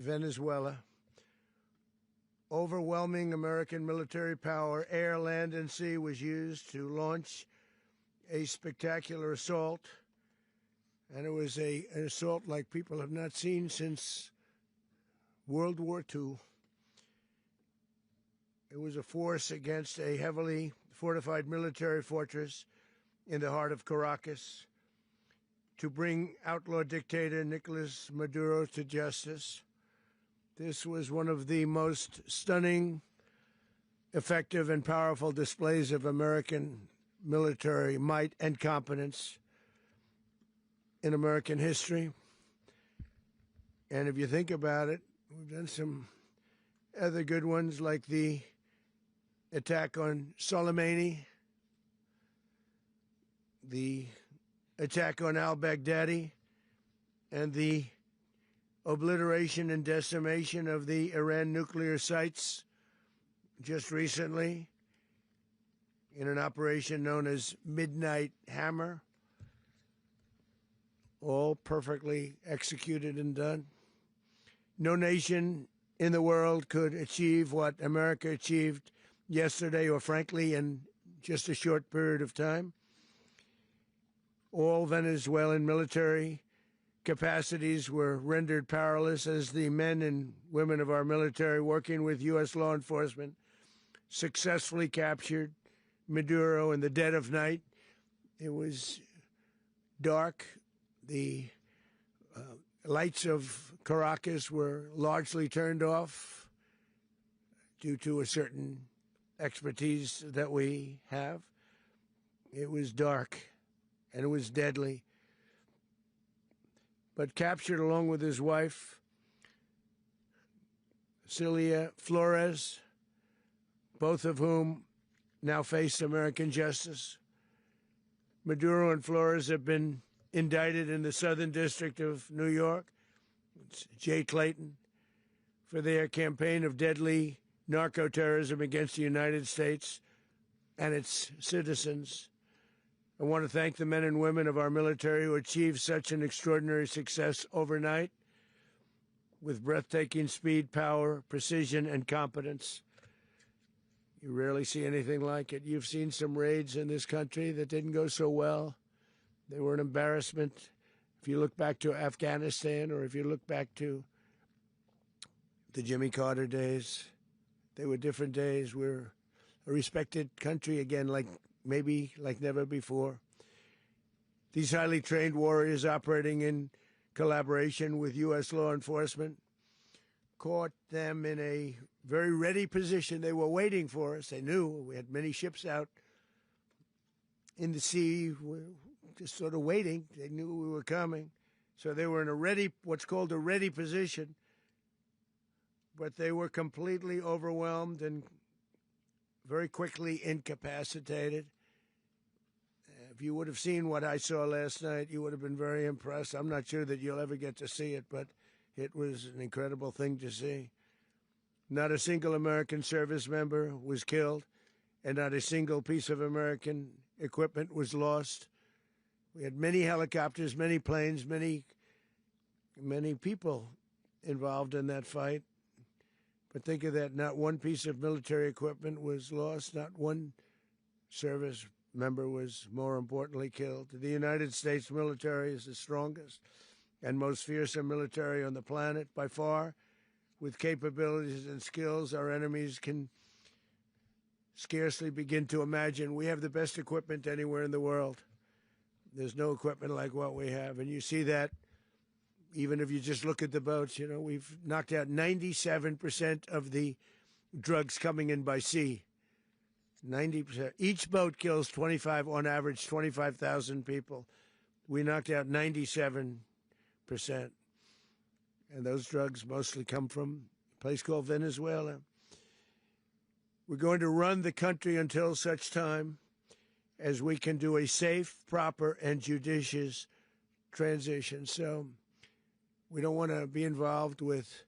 Venezuela. Overwhelming American military power, air, land, and sea, was used to launch a spectacular assault. And it was an assault like people have not seen since World War II. It was a force against a heavily fortified military fortress in the heart of Caracas to bring outlaw dictator Nicolas Maduro to justice. This was one of the most stunning, effective, and powerful displays of American military might and competence in American history. And if you think about it, we've done some other good ones, like the attack on Soleimani, the attack on al-Baghdadi, and the obliteration and decimation of the Iran nuclear sites just recently in an operation known as Midnight Hammer. All perfectly executed and done. No nation in the world could achieve what America achieved yesterday, or frankly, in just a short period of time. All Venezuelan military capacities were rendered powerless as the men and women of our military, working with U.S. law enforcement, successfully captured Maduro in the dead of night. It was dark. The lights of Caracas were largely turned off due to a certain expertise that we have. It was dark, and it was deadly. But captured along with his wife, Celia Flores, both of whom now face American justice. Maduro and Flores have been indicted in the Southern District of New York, it's Jay Clayton, for their campaign of deadly narco-terrorism against the United States and its citizens. I want to thank the men and women of our military who achieved such an extraordinary success overnight with breathtaking speed, power, precision, and competence. You rarely see anything like it. You've seen some raids in this country that didn't go so well. They were an embarrassment. If you look back to Afghanistan, or if you look back to the Jimmy Carter days, they were different days. We're a respected country again, like never before. These highly trained warriors, operating in collaboration with U.S. law enforcement, caught them in a very ready position. They were waiting for us. They knew we had many ships out in the sea, just sort of waiting. They knew we were coming. So they were in what's called a ready position. But they were completely overwhelmed and very quickly incapacitated. If you would have seen what I saw last night, you would have been very impressed. I'm not sure that you'll ever get to see it, but it was an incredible thing to see. Not a single American service member was killed, and not a single piece of American equipment was lost. We had many helicopters, many planes, many people involved in that fight. But think of that, not one piece of military equipment was lost, not one service member was, more importantly, killed. The United States military is the strongest and most fearsome military on the planet by far, with capabilities and skills our enemies can scarcely begin to imagine. We have the best equipment anywhere in the world. There's no equipment like what we have, and you see that even if you just look at the boats. You know, we've knocked out 97% of the drugs coming in by sea. 90%. Each boat kills on average, 25,000 people. We knocked out 97%. And those drugs mostly come from a place called Venezuela. We're going to run the country until such time as we can do a safe, proper, and judicious transition. So we don't want to be involved with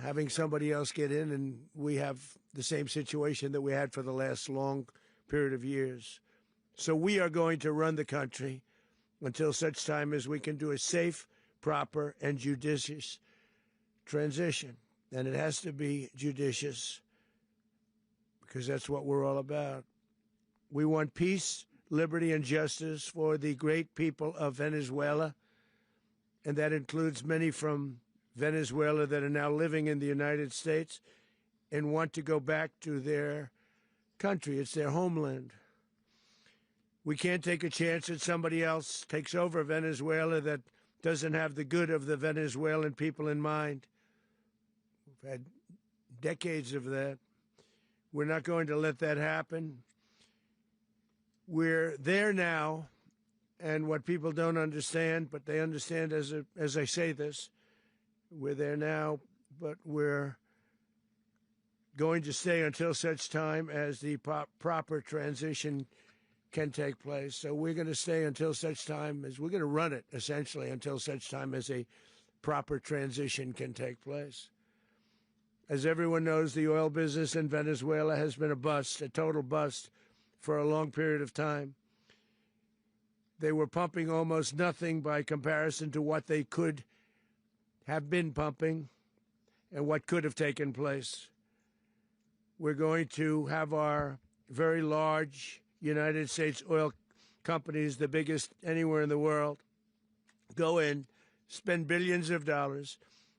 having somebody else get in, and we have the same situation that we had for the last long period of years. So we are going to run the country until such time as we can do a safe, proper, and judicious transition, and it has to be judicious because that's what we're all about. We want peace, liberty, and justice for the great people of Venezuela, and that includes many from Venezuela that are now living in the United States and want to go back to their country. It's their homeland. We can't take a chance that somebody else takes over Venezuela that doesn't have the good of the Venezuelan people in mind. We've had decades of that. We're not going to let that happen. We're there now, and what people don't understand, but they understand as I say this, we're there now, but we're going to stay until such time as the proper transition can take place. So we're going to stay until such time as we're going to run it, essentially, until such time as a proper transition can take place. As everyone knows, the oil business in Venezuela has been a bust, a total bust, for a long period of time. They were pumping almost nothing by comparison to what they could have been pumping and what could have taken place. We're going to have our very large United States oil companies, the biggest anywhere in the world, go in, spend billions of dollars,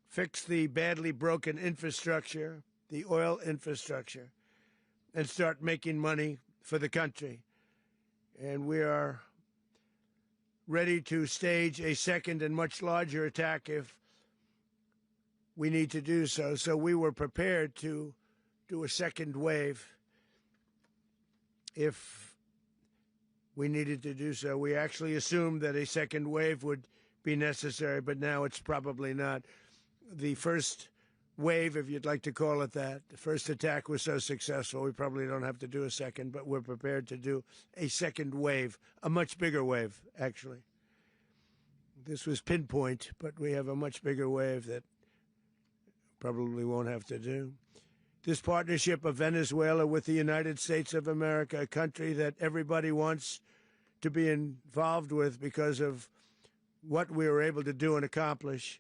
fix the badly broken infrastructure, the oil infrastructure, and start making money for the country. And we are ready to stage a second and much larger attack if we need to do so. So we were prepared to do a second wave if we needed to do so. We actually assumed that a second wave would be necessary, but now it's probably not. The first wave, if you'd like to call it that, the first attack was so successful, we probably don't have to do a second, but we're prepared to do a second wave, a much bigger wave, actually. This was pinpoint, but we have a much bigger wave that probably won't have to do. This partnership of Venezuela with the United States of America, a country that everybody wants to be involved with because of what we were able to do and accomplish,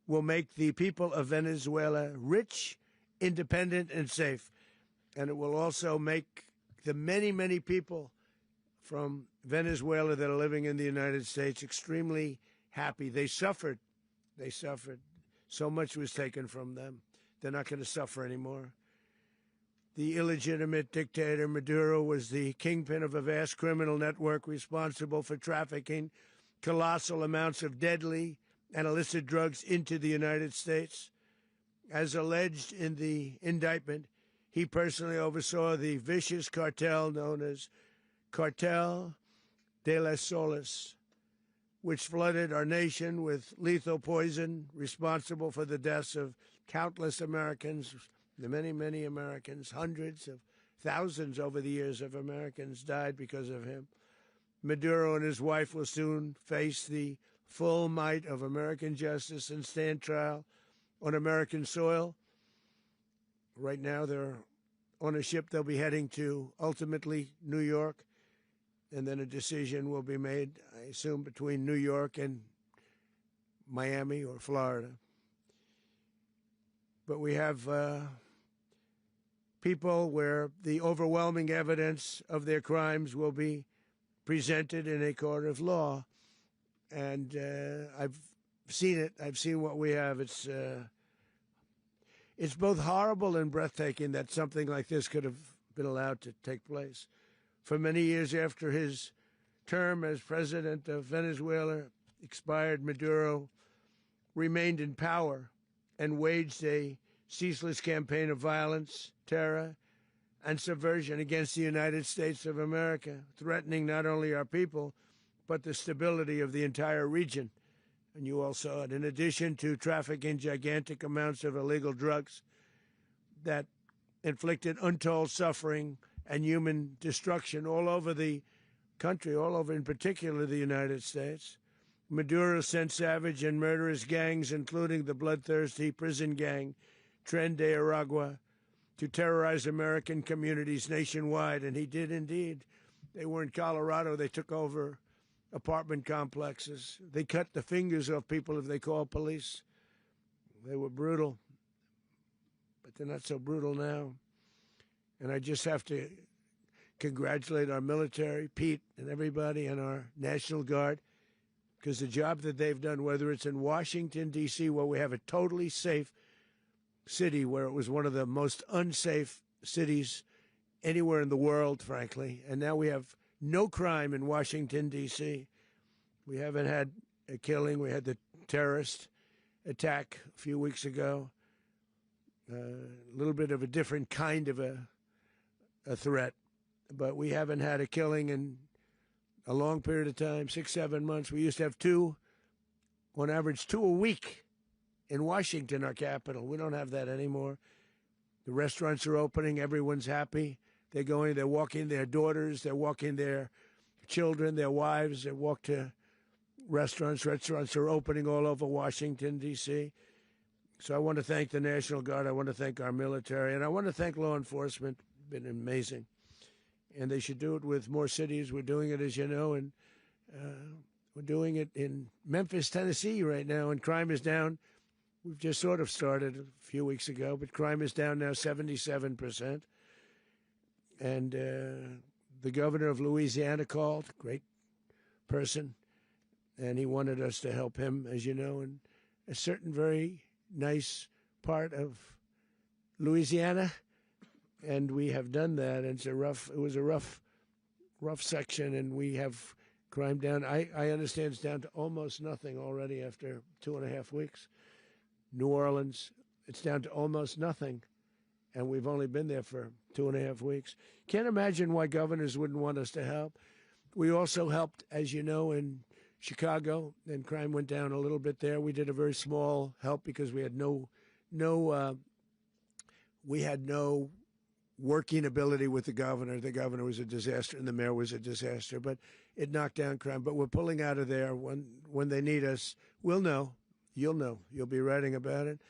will make the people of Venezuela rich, independent, and safe. And it will also make the many, many people from Venezuela that are living in the United States extremely happy. They suffered. They suffered. So much was taken from them. They're not going to suffer anymore. The illegitimate dictator Maduro was the kingpin of a vast criminal network responsible for trafficking colossal amounts of deadly and illicit drugs into the United States. As alleged in the indictment, he personally oversaw the vicious cartel known as Cartel de las Solas, which flooded our nation with lethal poison, responsible for the deaths of countless Americans, the many, many Americans. Hundreds of thousands over the years of Americans died because of him. Maduro and his wife will soon face the full might of American justice and stand trial on American soil. Right now, they're on a ship they'll be heading to, ultimately, New York, and then a decision will be made, I assume, between New York and Miami or Florida. But we have people where the overwhelming evidence of their crimes will be presented in a court of law. And I've seen it. I've seen what we have. It's both horrible and breathtaking that something like this could have been allowed to take place. For many years after his term as president of Venezuela expired, Maduro remained in power and waged a ceaseless campaign of violence, terror, and subversion against the United States of America, threatening not only our people, but the stability of the entire region. And you all saw it. In addition to trafficking gigantic amounts of illegal drugs that inflicted untold suffering and human destruction all over the country, all over, in particular, the United States, Maduro sent savage and murderous gangs, including the bloodthirsty prison gang, Tren de Aragua, to terrorize American communities nationwide. And he did indeed. They were in Colorado. They took over apartment complexes. They cut the fingers off people if they called police. They were brutal, but they're not so brutal now. And I just have to congratulate our military, Pete and everybody, and our National Guard, because the job that they've done, whether it's in Washington, D.C., where we have a totally safe city, where it was one of the most unsafe cities anywhere in the world, frankly, and now we have no crime in Washington, D.C. We haven't had a killing. We had the terrorist attack a few weeks ago, a little bit of a different kind of a threat, but we haven't had a killing in a long period of time, 6-7 months. We used to have two, on average, 2 a week in Washington, our capital. We don't have that anymore. The restaurants are opening. Everyone's happy. They're going, they're walking their daughters, they're walking their children, their wives. They walk to restaurants. Restaurants are opening all over Washington, D.C. So I want to thank the National Guard. I want to thank our military. And I want to thank law enforcement. Been amazing. And they should do it with more cities. We're doing it, as you know, and we're doing it in Memphis, Tennessee right now, and crime is down. We've just sort of started a few weeks ago, but crime is down now 77%. And the governor of Louisiana called, great person, and he wanted us to help him, as you know, in a certain very nice part of Louisiana. And we have done that. And it was a rough section, and we have crime down. I understand it's down to almost nothing already after 2.5 weeks. New Orleans, it's down to almost nothing, and we've only been there for 2.5 weeks. Can't imagine why governors wouldn't want us to help. We also helped, as you know, in Chicago, and crime went down a little bit there. We did a very small help because we had no working ability with the governor. The governor was a disaster, and the mayor was a disaster, but it knocked down crime. But we're pulling out of there. When they need us, we'll know. You'll know. You'll be writing about it.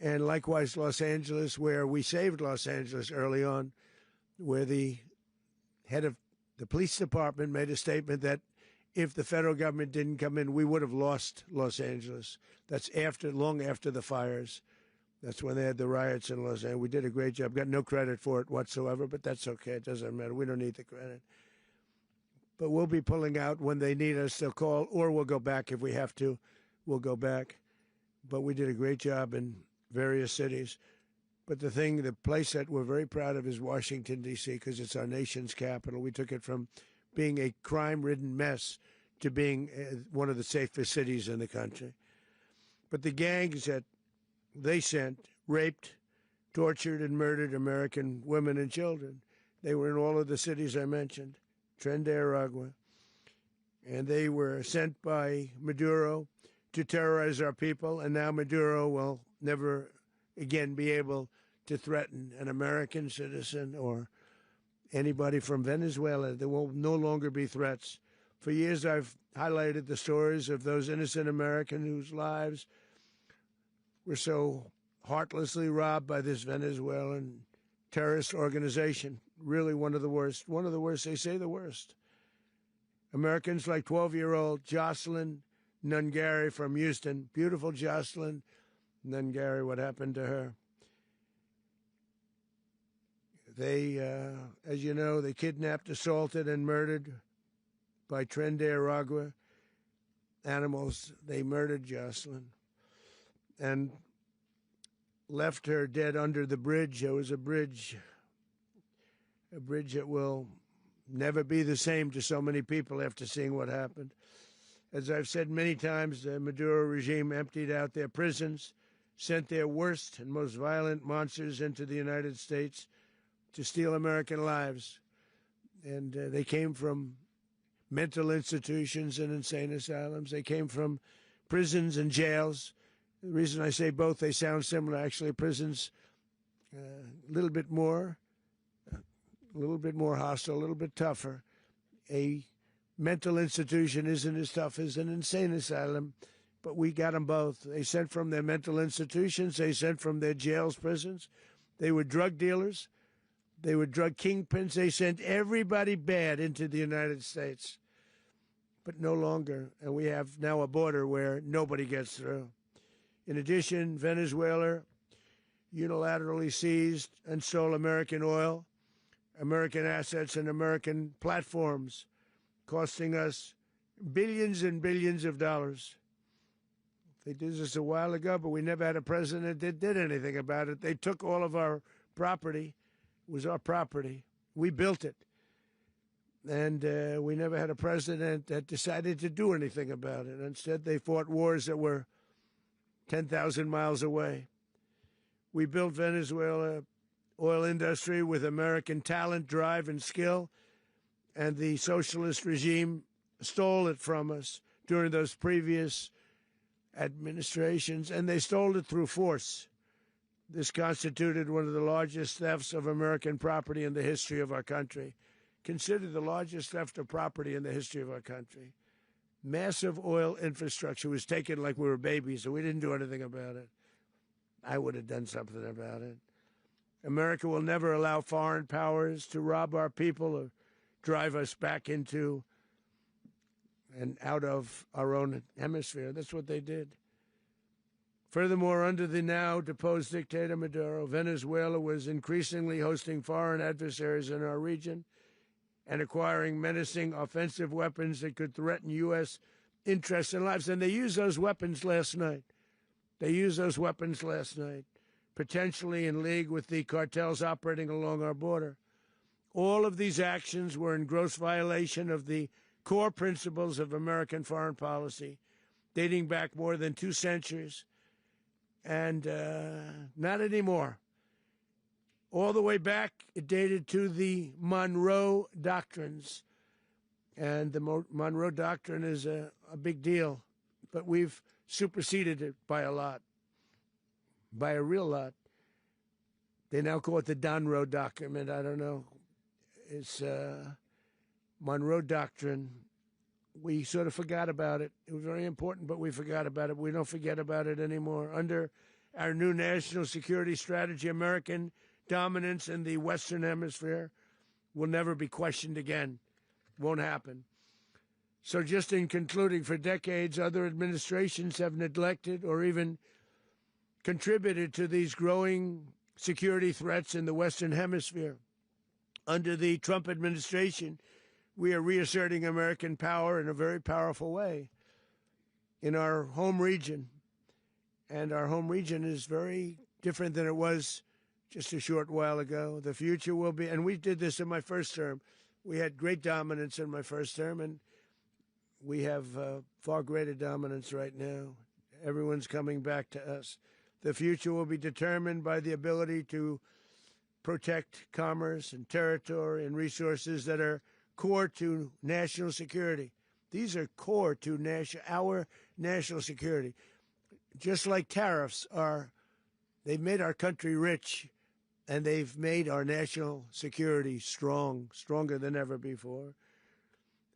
And likewise, Los Angeles, where we saved Los Angeles early on, where the head of the police department made a statement that if the federal government didn't come in, we would have lost Los Angeles. That's long after the fires. That's when they had the riots in Los Angeles. We did a great job. Got no credit for it whatsoever, but that's okay. It doesn't matter. We don't need the credit. But we'll be pulling out when they need us. They'll call, or we'll go back if we have to. We'll go back. But we did a great job in various cities. But the place that we're very proud of is Washington, D.C., because it's our nation's capital. We took it from being a crime-ridden mess to being one of the safest cities in the country. But the gangs that they sent raped, tortured, and murdered American women and children. They were in all of the cities I mentioned, Tren de Aragua. And they were sent by Maduro to terrorize our people, and now Maduro will never again be able to threaten an American citizen or anybody from Venezuela. There will no longer be threats. For years, I've highlighted the stories of those innocent Americans whose lives were so heartlessly robbed by this Venezuelan terrorist organization. Really one of the worst. One of the worst, they say the worst. Americans like 12-year-old Jocelyn Nungari from Houston. Beautiful Jocelyn Nungari, what happened to her? They, as you know, they kidnapped, assaulted, and murdered by Tren de Aragua animals. They murdered Jocelyn and left her dead under the bridge. There was a bridge that will never be the same to so many people after seeing what happened. As I've said many times, the Maduro regime emptied out their prisons, sent their worst and most violent monsters into the United States to steal American lives. And they came from mental institutions and insane asylums. They came from prisons and jails. The reason I say both, they sound similar. Actually, prisons a little bit more hostile, a little bit tougher. A mental institution isn't as tough as an insane asylum, but we got them both. They sent from their mental institutions. They sent from their jails, prisons. They were drug dealers. They were drug kingpins. They sent everybody bad into the United States, but no longer. And we have now a border where nobody gets through. In addition, Venezuela unilaterally seized and stole American oil, American assets, and American platforms, costing us billions and billions of dollars. They did this a while ago, but we never had a president that did anything about it. They took all of our property. It was our property. We built it. And we never had a president that decided to do anything about it. Instead, they fought wars that were 10,000 miles away. We built Venezuela oil industry with American talent, drive, and skill, and the socialist regime stole it from us during those previous administrations, and they stole it through force. This constituted one of the largest thefts of American property in the history of our country. Considered the largest theft of property in the history of our country. Massive oil infrastructure was taken like we were babies, and we didn't do anything about it. I would have done something about it. America will never allow foreign powers to rob our people or drive us back into and out of our own hemisphere. That's what they did. Furthermore, under the now deposed dictator Maduro, Venezuela was increasingly hosting foreign adversaries in our region and acquiring menacing offensive weapons that could threaten U.S. interests and lives. And they used those weapons last night. Potentially in league with the cartels operating along our border. All of these actions were in gross violation of the core principles of American foreign policy, dating back more than 2 centuries, and not anymore. All the way back, it dated to the Monroe Doctrines, and the Monroe Doctrine is a big deal, but we've superseded it by a lot, by a real lot. They now call it the Monroe Document. I don't know. It's Monroe Doctrine. We sort of forgot about it. It was very important, but we forgot about it. We don't forget about it anymore. Under our new national security strategy, American dominance in the Western Hemisphere will never be questioned again. Won't happen. So just in concluding, for decades, other administrations have neglected or even contributed to these growing security threats in the Western Hemisphere. Under the Trump administration, we are reasserting American power in a very powerful way in our home region. And our home region is very different than it was just a short while ago. The future will be, and we did this in my first term. We had great dominance in my first term, and we have far greater dominance right now. Everyone's coming back to us. The future will be determined by the ability to protect commerce and territory and resources that are core to national security. These are core to our national security. Just like tariffs are, they've made our country rich, and they've made our national security stronger than ever before.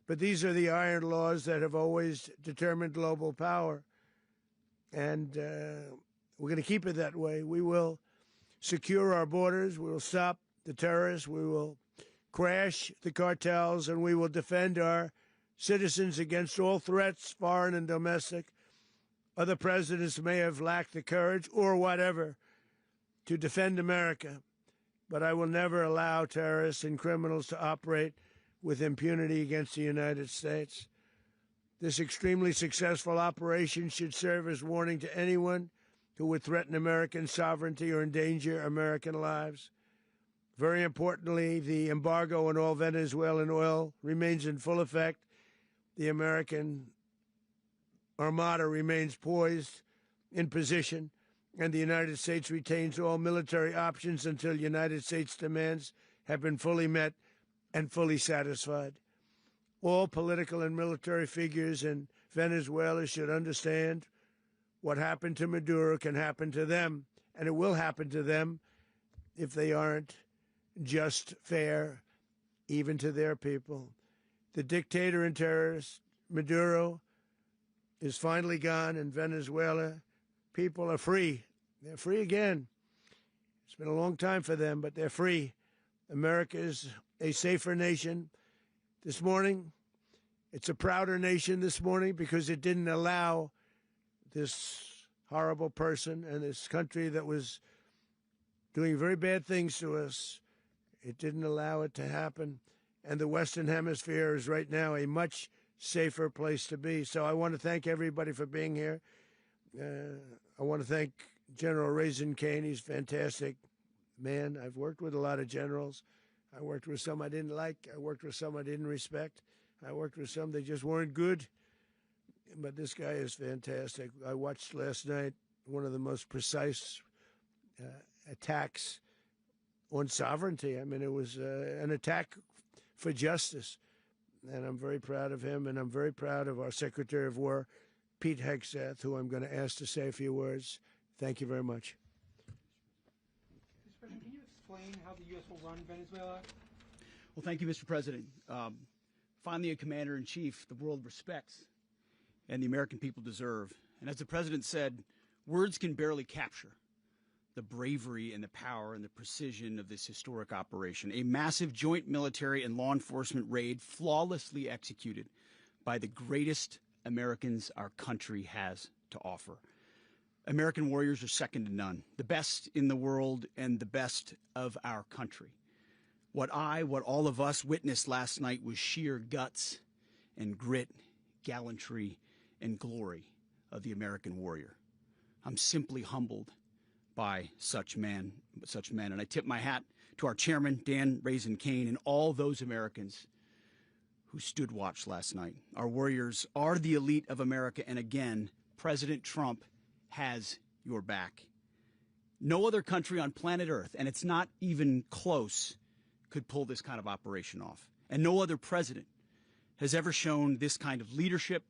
But these are the iron laws that have always determined global power. And we're going to keep it that way. We will secure our borders. We will stop the terrorists. We will crash the cartels, and we will defend our citizens against all threats, foreign and domestic. Other presidents may have lacked the courage or whatever to defend America, but I will never allow terrorists and criminals to operate with impunity against the United States. This extremely successful operation should serve as warning to anyone who would threaten American sovereignty or endanger American lives. Very importantly, the embargo on all Venezuelan oil remains in full effect. The American Armada remains poised in position, and the United States retains all military options until United States demands have been fully met and fully satisfied. All political and military figures in Venezuela should understand what happened to Maduro can happen to them, and it will happen to them if they aren't just, fair, even to their people. The dictator and terrorist, Maduro, is finally gone, and Venezuela people are free. They're free again. It's been a long time for them, but they're free. America is a safer nation this morning. It's a prouder nation this morning because it didn't allow this horrible person, and this country that was doing very bad things to us, it didn't allow it to happen. And the Western Hemisphere is right now a much safer place to be. So I want to thank everybody for being here. I want to thank General Kaine. He's a fantastic man. I've worked with a lot of generals. I worked with some I didn't like. I worked with some I didn't respect. I worked with some that just weren't good. But this guy is fantastic. I watched last night one of the most precise attacks on sovereignty. I mean, it was an attack for justice. And I'm very proud of him, and I'm very proud of our Secretary of War, Pete Hegseth, who I'm going to ask to say a few words. Thank you very much. Mr. President, can you explain how the U.S. will run Venezuela? Well, thank you, Mr. President. Finally, a commander-in-chief the world respects and the American people deserve. And as the President said, words can barely capture the bravery and the power and the precision of this historic operation. A massive joint military and law enforcement raid flawlessly executed by the greatest Americans our country has to offer. American warriors are second to none, the best in the world and the best of our country. What all of us witnessed last night was sheer guts and grit, gallantry, and glory of the American warrior. I'm simply humbled by such men. And I tip my hat to our chairman, Dan Kaine, and all those Americans who stood watch last night. Our warriors are the elite of America, and again, President Trump has your back. No other country on planet Earth, and it's not even close, could pull this kind of operation off. And no other president has ever shown this kind of leadership,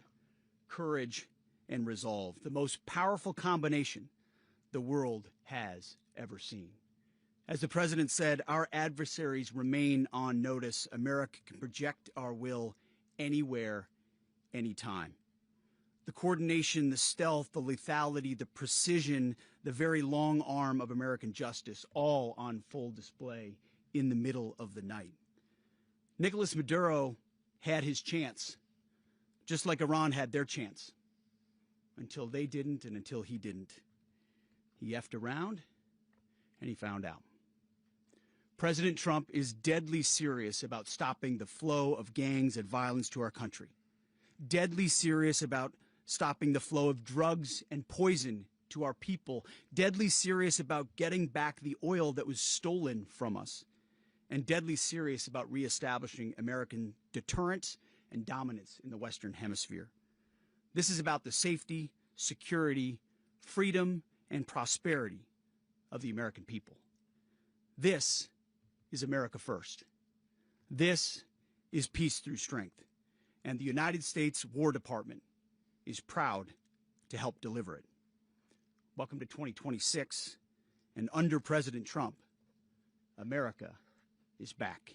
courage, and resolve, the most powerful combination the world has ever seen. As the President said, our adversaries remain on notice. America can project our will anywhere, anytime. The coordination, the stealth, the lethality, the precision, the very long arm of American justice, all on full display in the middle of the night. Nicolas Maduro had his chance, just like Iran had their chance, until they didn't and until he didn't. He effed around, and he found out. President Trump is deadly serious about stopping the flow of gangs and violence to our country. Deadly serious about stopping the flow of drugs and poison to our people. Deadly serious about getting back the oil that was stolen from us. And deadly serious about reestablishing American deterrence and dominance in the Western Hemisphere. This is about the safety, security, freedom, and prosperity of the American people. This is America first. This is peace through strength. And the United States War Department is proud to help deliver it. Welcome to 2026. And under President Trump, America is back.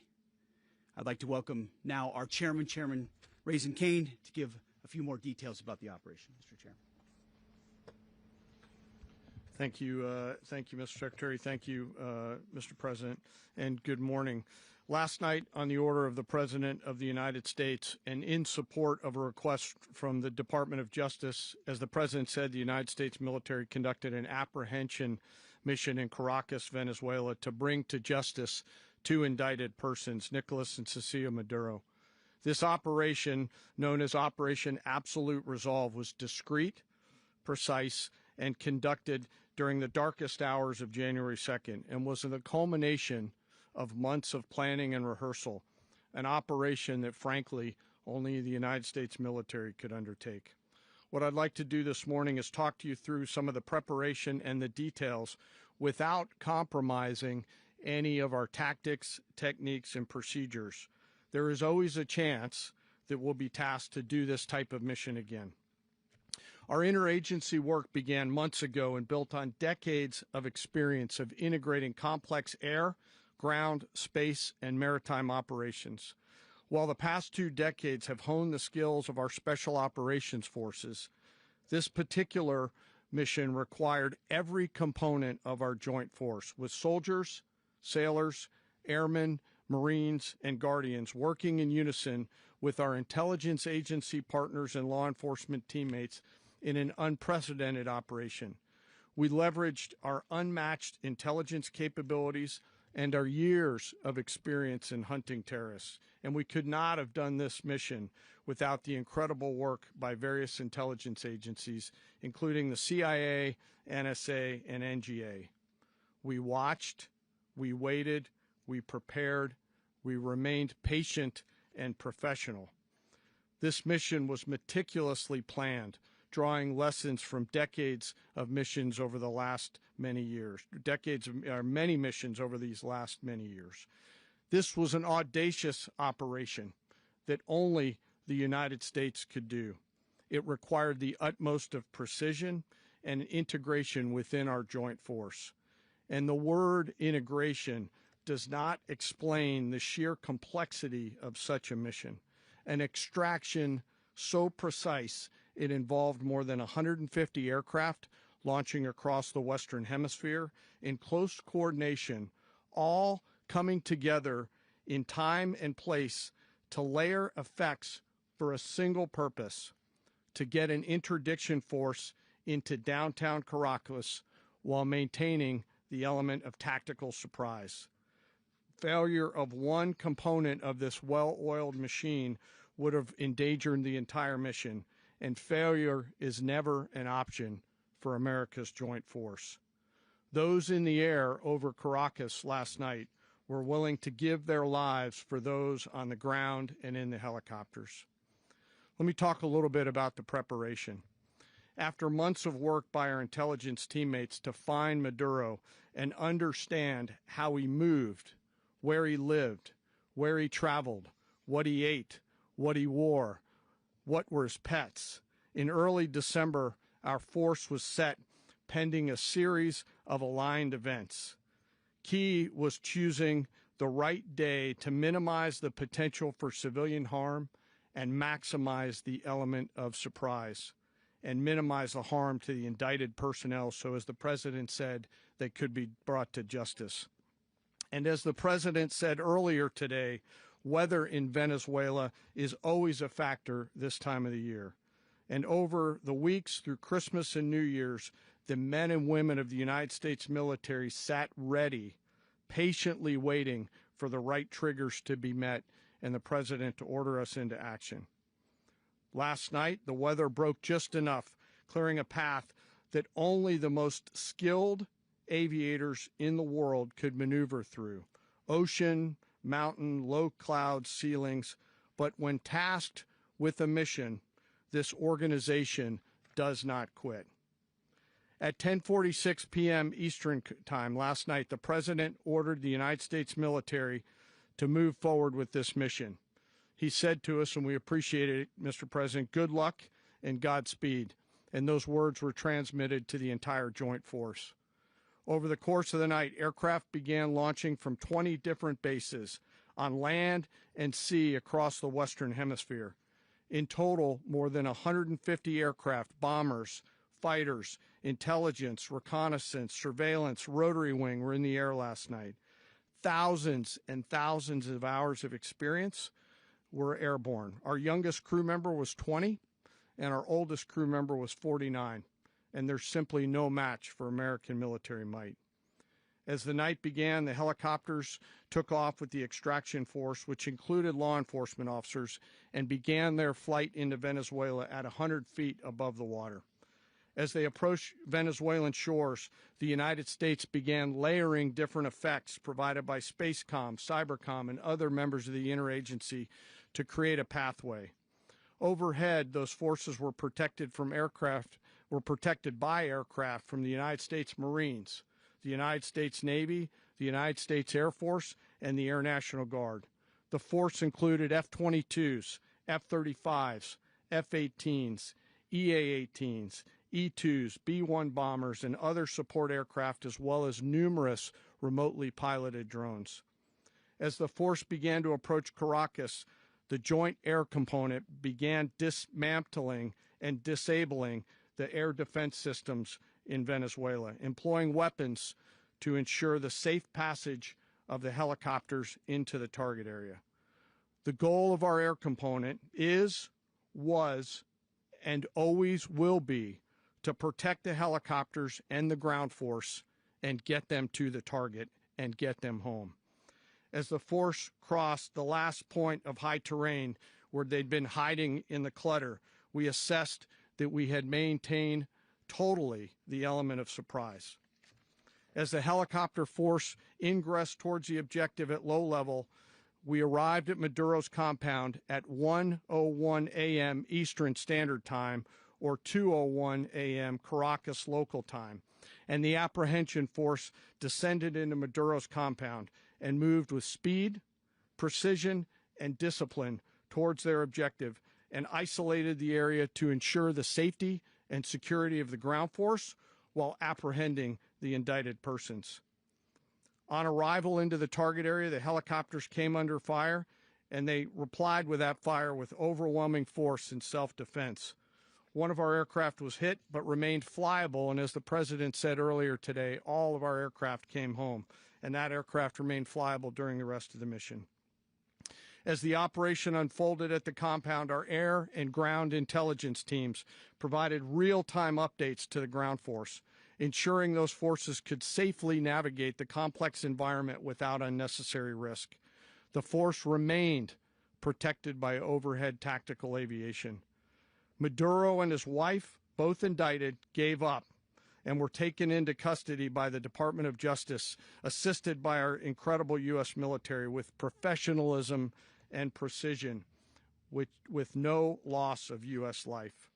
I'd like to welcome now our chairman, Chairman Kaine, to give a few more details about the operation. Mr. Chairman. Thank you, Mr. Secretary. Thank you, Mr. President, and good morning. Last night, on the order of the President of the United States and in support of a request from the Department of Justice, as the President said, the United States military conducted an apprehension mission in Caracas, Venezuela, to bring to justice two indicted persons, Nicolas and Cecilia Maduro. This operation, known as Operation Absolute Resolve, was discreet, precise, and conducted during the darkest hours of January 2nd and was the culmination of months of planning and rehearsal, an operation that, frankly, only the United States military could undertake. What I'd like to do this morning is talk to you through some of the preparation and the details without compromising any of our tactics, techniques, and procedures. There is always a chance that we'll be tasked to do this type of mission again. Our interagency work began months ago and built on decades of experience of integrating complex air, ground, space, and maritime operations. While the past 2 decades have honed the skills of our special operations forces, this particular mission required every component of our joint force, with soldiers, sailors, airmen, Marines, and Guardians working in unison with our intelligence agency partners and law enforcement teammates in an unprecedented operation. We leveraged our unmatched intelligence capabilities and our years of experience in hunting terrorists, and we could not have done this mission without the incredible work by various intelligence agencies, including the CIA, NSA, and NGA. We watched, we waited, we prepared, we remained patient and professional. This mission was meticulously planned, drawing lessons from decades of missions over the last many years, many missions over these last many years. This was an audacious operation that only the United States could do. It required the utmost of precision and integration within our joint force. And the word integration does not explain the sheer complexity of such a mission. An extraction so precise it involved more than 150 aircraft launching across the Western Hemisphere in close coordination, all coming together in time and place to layer effects for a single purpose: to get an interdiction force into downtown Caracas while maintaining the element of tactical surprise. Failure of one component of this well-oiled machine would have endangered the entire mission, and failure is never an option for America's joint force. Those in the air over Caracas last night were willing to give their lives for those on the ground and in the helicopters. Let me talk a little bit about the preparation. After months of work by our intelligence teammates to find Maduro and understand how he moved, where he lived, where he traveled, what he ate, what he wore, what were his pets, in early December, our force was set pending a series of aligned events. Key was choosing the right day to minimize the potential for civilian harm and maximize the element of surprise, and minimize the harm to the indicted personnel so, as the President said, they could be brought to justice. And as the President said earlier today, weather in Venezuela is always a factor this time of the year. And over the weeks through Christmas and New Year's, the men and women of the United States military sat ready, patiently waiting for the right triggers to be met and the President to order us into action. Last night, the weather broke just enough, clearing a path that only the most skilled aviators in the world could maneuver through. Ocean, mountain, low cloud ceilings, but when tasked with a mission, this organization does not quit. At 10:46 p.m. Eastern Time last night, the President ordered the United States military to move forward with this mission. He said to us, and we appreciate it, Mr. President, good luck and Godspeed. And those words were transmitted to the entire joint force. Over the course of the night, aircraft began launching from 20 different bases on land and sea across the Western Hemisphere. In total, more than 150 aircraft, bombers, fighters, intelligence, reconnaissance, surveillance, rotary wing were in the air last night. Thousands and thousands of hours of experience were airborne. Our youngest crew member was 20, and our oldest crew member was 49, and there's simply no match for American military might. As the night began, the helicopters took off with the extraction force, which included law enforcement officers, and began their flight into Venezuela at 100 feet above the water. As they approached Venezuelan shores, the United States began layering different effects provided by Spacecom, Cybercom, and other members of the interagency to create a pathway. Overhead, those forces were protected by aircraft from the United States Marines, the United States Navy, the United States Air Force, and the Air National Guard. The force included F-22s, F-35s, F-18s, EA-18s, E-2s, B-1 bombers, and other support aircraft, as well as numerous remotely piloted drones. As the force began to approach Caracas, the Joint Air Component began dismantling and disabling the air defense systems in Venezuela, employing weapons to ensure the safe passage of the helicopters into the target area. The goal of our air component was, and always will be to protect the helicopters and the ground force and get them to the target and get them home. As the force crossed the last point of high terrain where they'd been hiding in the clutter, we assessed that we had maintained totally the element of surprise. As the helicopter force ingressed towards the objective at low level, we arrived at Maduro's compound at 1:01 a.m. Eastern Standard Time, or 2:01 a.m. Caracas local time, and the apprehension force descended into Maduro's compound and moved with speed, precision, and discipline towards their objective and isolated the area to ensure the safety and security of the ground force while apprehending the indicted persons. On arrival into the target area, the helicopters came under fire, and they replied with that fire with overwhelming force in self-defense. One of our aircraft was hit but remained flyable, and as the President said earlier today, all of our aircraft came home, and that aircraft remained flyable during the rest of the mission. As the operation unfolded at the compound, our air and ground intelligence teams provided real-time updates to the ground force, ensuring those forces could safely navigate the complex environment without unnecessary risk. The force remained protected by overhead tactical aviation. Maduro and his wife, both indicted, gave up and were taken into custody by the Department of Justice, assisted by our incredible U.S. military with professionalism and precision, with no loss of U.S. life.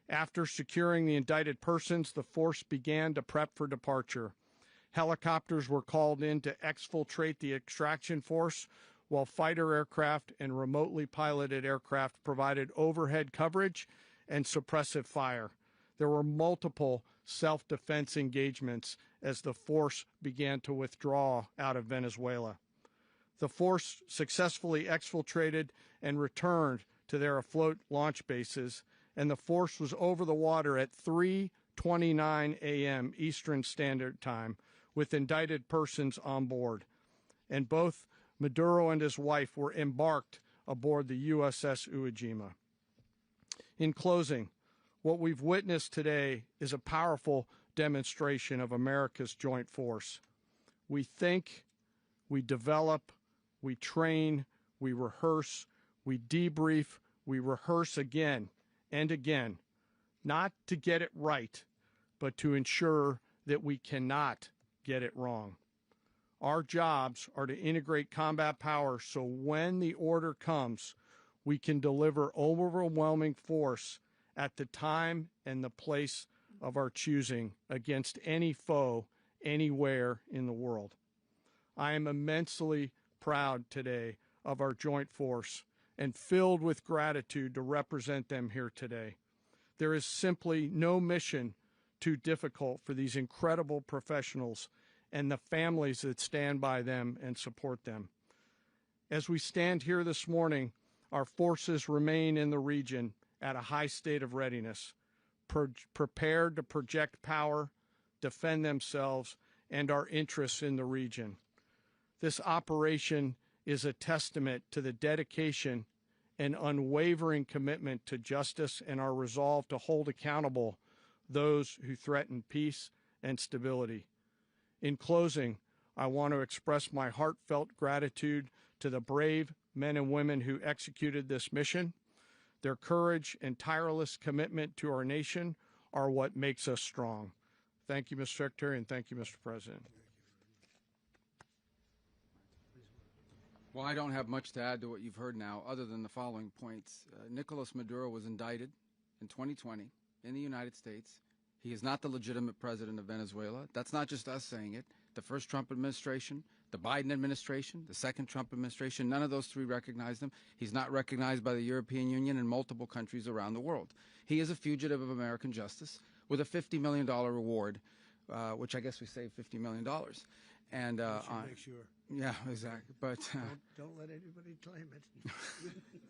After securing the indicted persons, the force began to prep for departure. Helicopters were called in to exfiltrate the extraction force, while fighter aircraft and remotely piloted aircraft provided overhead coverage and suppressive fire. There were multiple self-defense engagements as the force began to withdraw out of Venezuela. The force successfully exfiltrated and returned to their afloat launch bases, and the force was over the water at 3:29 a.m. Eastern Standard Time with indicted persons on board. And both Maduro and his wife were embarked aboard the USS Iwo Jima. In closing, what we've witnessed today is a powerful demonstration of America's joint force. We think, we develop, we train, we rehearse, we debrief, we rehearse again and again, not to get it right, but to ensure that we cannot get it wrong. Our jobs are to integrate combat power so when the order comes, we can deliver overwhelming force at the time and the place of our choosing against any foe anywhere in the world. I am immensely proud today of our joint force and filled with gratitude to represent them here today. There is simply no mission too difficult for these incredible professionals and the families that stand by them and support them. As we stand here this morning, our forces remain in the region at a high state of readiness, prepared to project power, defend themselves, and our interests in the region. This operation is a testament to the dedication and unwavering commitment to justice and our resolve to hold accountable those who threaten peace and stability. In closing, I want to express my heartfelt gratitude to the brave men and women who executed this mission. Their courage and tireless commitment to our nation are what makes us strong. Thank you, Mr. Secretary, and thank you, Mr. President. Well, I don't have much to add to what you've heard now, other than the following points. Nicolas Maduro was indicted in 2020 in the United States. He is not the legitimate president of Venezuela. That's not just us saying it. The first Trump administration, the Biden administration, the second Trump administration, none of those three recognized him. He's not recognized by the European Union and multiple countries around the world. He is a fugitive of American justice with a $50 million reward, which I guess we saved $50 million. And make sure. Yeah, exactly. But don't let anybody claim it.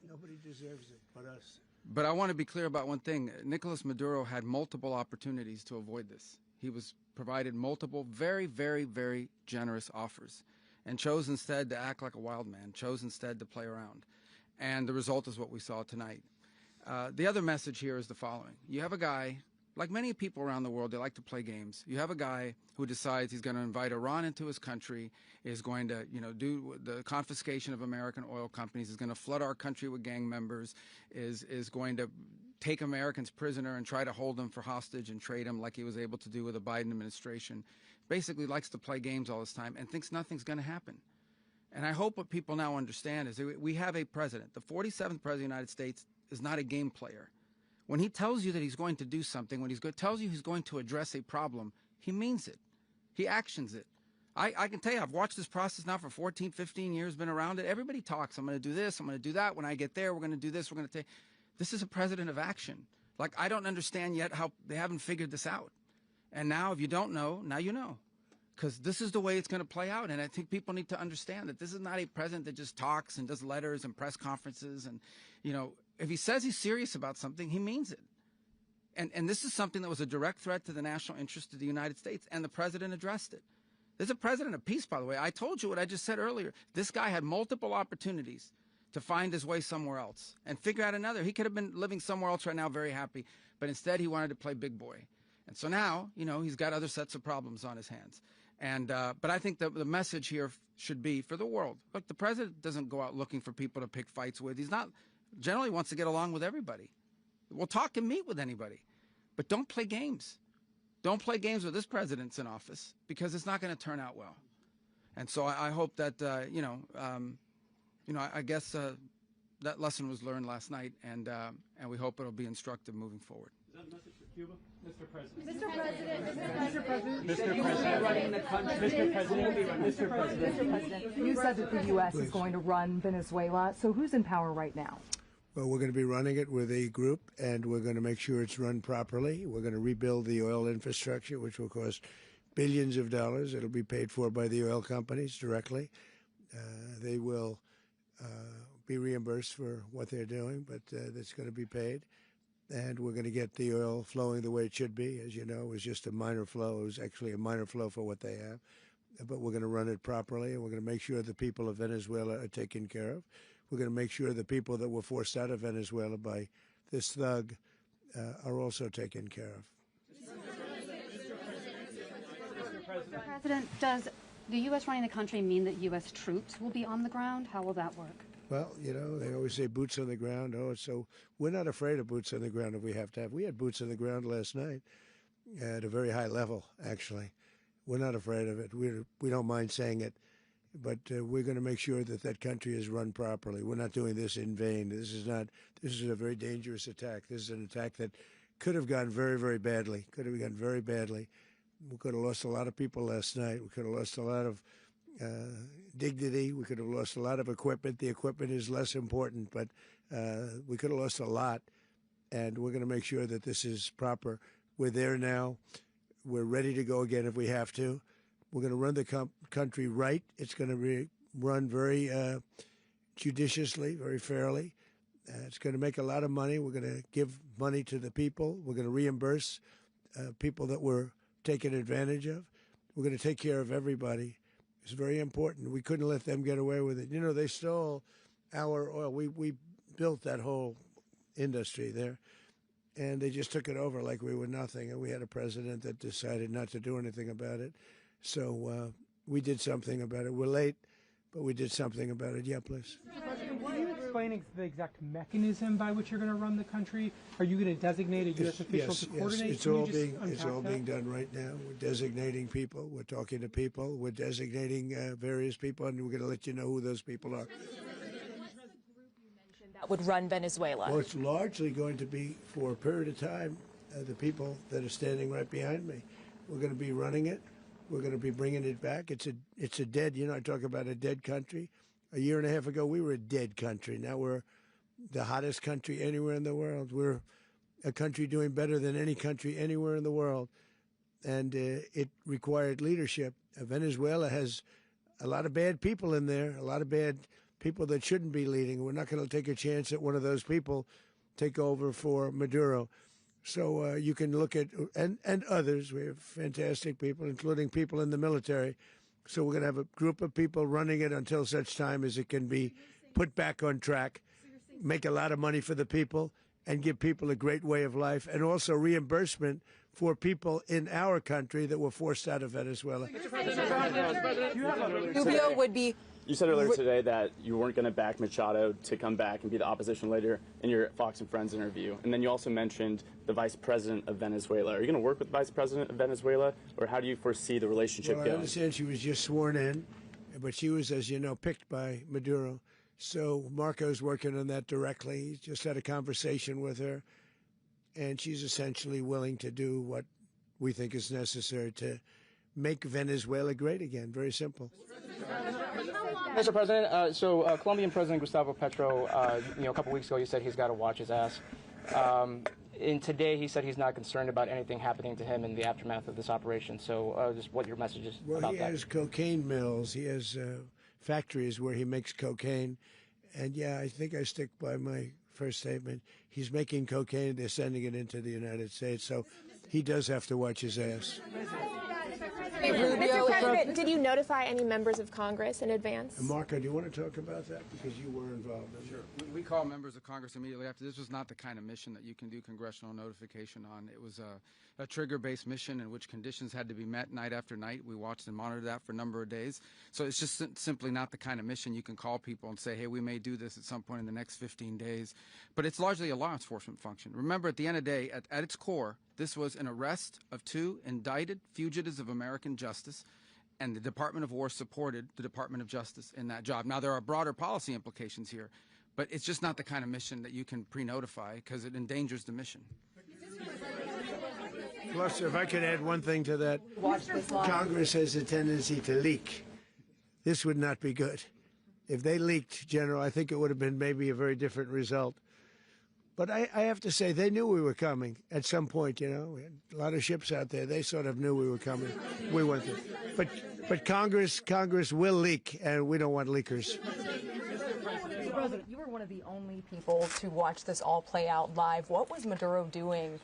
Nobody deserves it but us. But I want to be clear about one thing. Nicolas Maduro had multiple opportunities to avoid this. He was provided multiple very, very, very generous offers and chose instead to act like a wild man, chose instead to play around. And the result is what we saw tonight. The other message here is the following. You have a guy, like many people around the world, they like to play games. You have a guy who decides he's going to invite Iran into his country, is going to, do the confiscation of American oil companies, is going to flood our country with gang members, is going to take Americans prisoner and try to hold them for hostage and trade them like he was able to do with the Biden administration. Basically likes to play games all this time and thinks nothing's going to happen. And I hope what people now understand is that we have a president. The 47th president of the United States is not a game player. When he tells you that he's going to do something, when tells you he's going to address a problem, he means it. He actions it. I can tell you, I've watched this process now for 14, 15 years, been around it. Everybody talks. I'm going to do this. I'm going to do that. When I get there, we're going to do this. We're going to take. This is a president of action. Like, I don't understand yet how they haven't figured this out. And now, if you don't know, now you know. Because this is the way it's going to play out. And I think people need to understand that this is not a president that just talks and does letters and press conferences. And, if he says he's serious about something, he means it. And this is something that was a direct threat to the national interest of the United States, and the president addressed it. There's a president of peace, by the way. I told you what I just said earlier. This guy had multiple opportunities to find his way somewhere else and figure out another. He could have been living somewhere else right now very happy, but instead he wanted to play big boy. And so now, he's got other sets of problems on his hands. And but I think the message here should be for the world. Look, the president doesn't go out looking for people to pick fights with. He's not generally wants to get along with everybody. We'll talk and meet with anybody, but don't play games. Don't play games with this president's in office, because it's not going to turn out well. And so I hope that I guess that lesson was learned last night, and we hope it'll be instructive moving forward. Is that a message for Cuba? Mr. President. Mr. President. Mr. President. Mr. President. You said that the U.S. is going to run Venezuela. So who's in power right now? Well, we're going to be running it with a group, and we're going to make sure it's run properly. We're going to rebuild the oil infrastructure, which will cost billions of dollars. It'll be paid for by the oil companies directly. They will be reimbursed for what they're doing, but that's going to be paid. And we're going to get the oil flowing the way it should be. As you know, it was just a minor flow. It was actually a minor flow for what they have. But we're going to run it properly, and we're going to make sure the people of Venezuela are taken care of. We're going to make sure the people that were forced out of Venezuela by this thug are also taken care of. Mr. President, does the U.S. running the country mean that U.S. troops will be on the ground? How will that work? Well, they always say boots on the ground. So we're not afraid of boots on the ground if we have to have. We had boots on the ground last night at a very high level, actually. We're not afraid of it. We don't mind saying it. But we're going to make sure that that country is run properly. We're not doing this in vain. This is a very dangerous attack. This is an attack that could have gone very, very badly. Could have gone very badly. We could have lost a lot of people last night. We could have lost a lot of dignity. We could have lost a lot of equipment. The equipment is less important, but we could have lost a lot. And we're going to make sure that this is proper. We're there now. We're ready to go again if we have to. We're going to run the country right. It's going to be run very judiciously, very fairly. It's going to make a lot of money. We're going to give money to the people. We're going to reimburse people that were taken advantage of. We're going to take care of everybody. It's very important. We couldn't let them get away with it. They stole our oil. We built that whole industry there, and they just took it over like we were nothing. And we had a president that decided not to do anything about it. So we did something about it. We're late, but we did something about it. Yeah, please. Can you explain the exact mechanism by which you're going to run the country? Are you going to designate a U.S. official to coordinate? Yes, it's all being done right now. We're designating people. We're talking to people. We're designating various people, and we're going to let you know who those people are. That would run Venezuela. Well, it's largely going to be, for a period of time, the people that are standing right behind me. We're going to be running it. We're going to be bringing it back. It's a dead, I talk about a dead country. A year and a half ago, we were a dead country. Now we're the hottest country anywhere in the world. We're a country doing better than any country anywhere in the world. And it required leadership. Venezuela has a lot of bad people in there, a lot of bad people that shouldn't be leading. We're not going to take a chance that one of those people take over for Maduro. So you can look at, and others, we have fantastic people, including people in the military. So we're going to have a group of people running it until such time as it can be put back on track, make a lot of money for the people, and give people a great way of life, and also reimbursement for people in our country that were forced out of Venezuela. Rubio would be. You said earlier today that you weren't going to back Machado to come back and be the opposition leader in your Fox and Friends interview. And then you also mentioned the vice president of Venezuela. Are you going to work with the vice president of Venezuela, or how do you foresee the relationship going? I understand she was just sworn in, but she was, as you know, picked by Maduro. So Marco's working on that directly. He just had a conversation with her, and she's essentially willing to do what we think is necessary to make Venezuela great again. Very simple. Mr. President, Colombian President Gustavo Petro, a couple weeks ago, you said he's got to watch his ass. And today he said he's not concerned about anything happening to him in the aftermath of this operation. So just what your message is about that. Well, he has cocaine mills. He has factories where he makes cocaine. And, yeah, I think I stick by my first statement. He's making cocaine. They're sending it into the United States. So he does have to watch his ass. Mr. President, did you notify any members of Congress in advance? Marco, do you want to talk about that? Because you were involved in it. Sure. We call members of Congress immediately after. This was not the kind of mission that you can do congressional notification on. It was a trigger-based mission in which conditions had to be met night after night. We watched and monitored that for a number of days. So it's just simply not the kind of mission you can call people and say, hey, we may do this at some point in the next 15 days. But it's largely a law enforcement function. Remember, at the end of the day, at its core, this was an arrest of 2 indicted fugitives of American justice, and the Department of War supported the Department of Justice in that job. Now, there are broader policy implications here, but it's just not the kind of mission that you can pre-notify because it endangers the mission. Plus, if I could add one thing to that, Congress has a tendency to leak. This would not be good. If they leaked, General, I think it would have been maybe a very different result. But I have to say, they knew we were coming at some point, We had a lot of ships out there. They sort of knew we were coming. We went there. But Congress will leak, and we don't want leakers. You were one of the only people to watch this all play out live. What was Maduro doing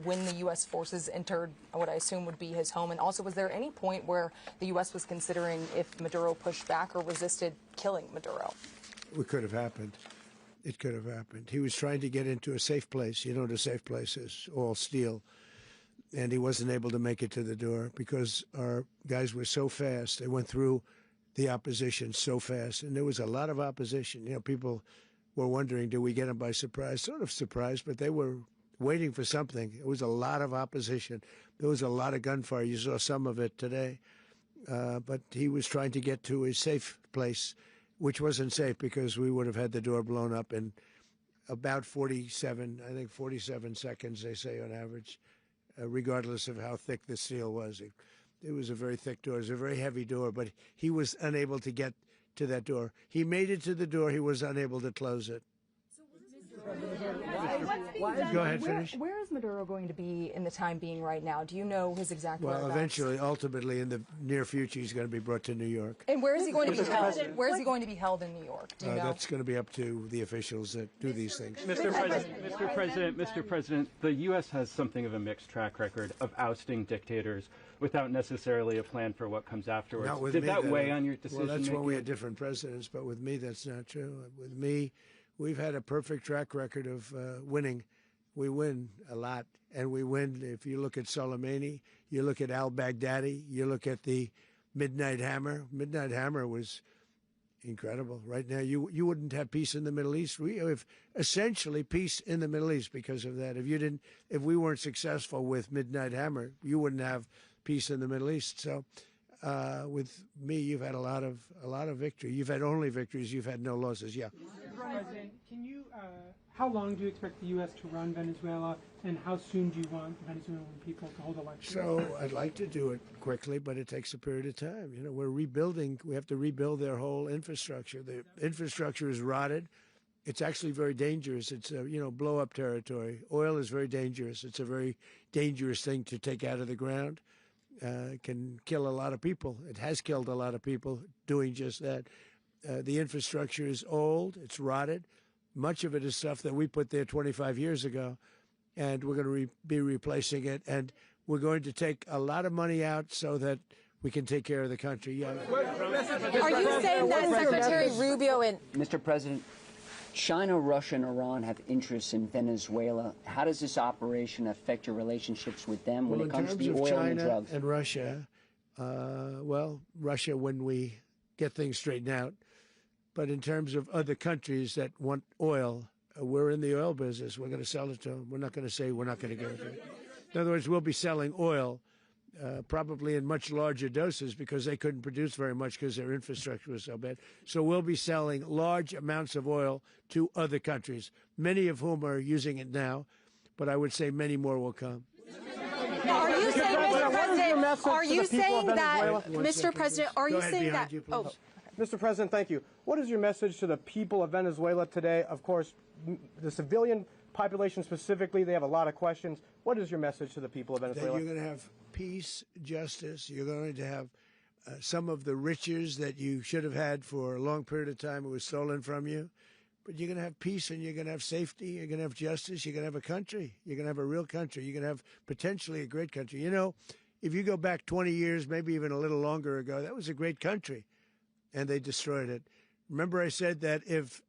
when the U.S. forces entered what I assume would be his home? And also, was there any point where the U.S. was considering if Maduro pushed back or resisted killing Maduro? It could have happened. It could have happened. He was trying to get into a safe place. You know what a safe place is, all steel. And he wasn't able to make it to the door because our guys were so fast. They went through the opposition so fast. And there was a lot of opposition. People were wondering, do we get them by surprise? Sort of surprised, but they were waiting for something. It was a lot of opposition. There was a lot of gunfire. You saw some of it today. But he was trying to get to a safe place, which wasn't safe because we would have had the door blown up in about 47 seconds, they say on average, regardless of how thick the steel was. It was a very thick door. It was a very heavy door, but he was unable to get to that door. He made it to the door. He was unable to close it. Go ahead, finish. Where is Maduro going to be in the time being right now? Do you know his exact whereabouts? Well, eventually, ultimately, in the near future, he's going to be brought to New York. And where is he going to be held? Where is he going to be held in New York? Do you know? That's going to be up to the officials that do these things. Mr. President, the U.S. has something of a mixed track record of ousting dictators without necessarily a plan for what comes afterwards. Did that weigh on your decision? Well, that's when we had different presidents, but with me, that's not true. With me, we've had a perfect track record of winning. We win a lot, and we win. If you look at Soleimani, you look at al-Baghdadi, you look at the Midnight Hammer. Midnight Hammer was incredible. Right now, you wouldn't have peace in the Middle East. We have essentially peace in the Middle East because of that. If we weren't successful with Midnight Hammer, you wouldn't have peace in the Middle East. So, with me, you've had a lot of victory. You've had only victories. You've had no losses. Yeah. President, how long do you expect the U.S. to run Venezuela, and how soon do you want the Venezuelan people to hold elections? So I'd like to do it quickly, but it takes a period of time. We're rebuilding. We have to rebuild their whole infrastructure. The infrastructure is rotted. It's actually very dangerous. It's blow-up territory. Oil is very dangerous. It's a very dangerous thing to take out of the ground. It can kill a lot of people. It has killed a lot of people doing just that. The infrastructure is old. It's rotted. Much of it is stuff that we put there 25 years ago, and we're going to be replacing it. And we're going to take a lot of money out so that we can take care of the country. Yeah. Are you saying that Secretary Rubio and... Mr. President, China, Russia, and Iran have interests in Venezuela. How does this operation affect your relationships with them when it comes to the oil and the drugs? And Russia, well, Russia when we get things straightened out. But in terms of other countries that want oil, we're in the oil business. We're going to sell it to them. We're not going to say we're not going to give it to them. In other words, we'll be selling oil probably in much larger doses because they couldn't produce very much because their infrastructure was so bad. So we'll be selling large amounts of oil to other countries, many of whom are using it now, but I would say many more will come. Now, are you saying, Mr. President, are you saying that, Mr. President, are you saying that, Mr. President, thank you. What is your message to the people of Venezuela today? Of course, the civilian population specifically, they have a lot of questions. What is your message to the people of Venezuela? That you're going to have peace, justice. You're going to have some of the riches that you should have had for a long period of time. It was stolen from you. But you're going to have peace and you're going to have safety. You're going to have justice. You're going to have a country. You're going to have a real country. You're going to have potentially a great country. You know, if you go back 20 years, maybe even a little longer ago, that was a great country. And they destroyed it. Remember I said that if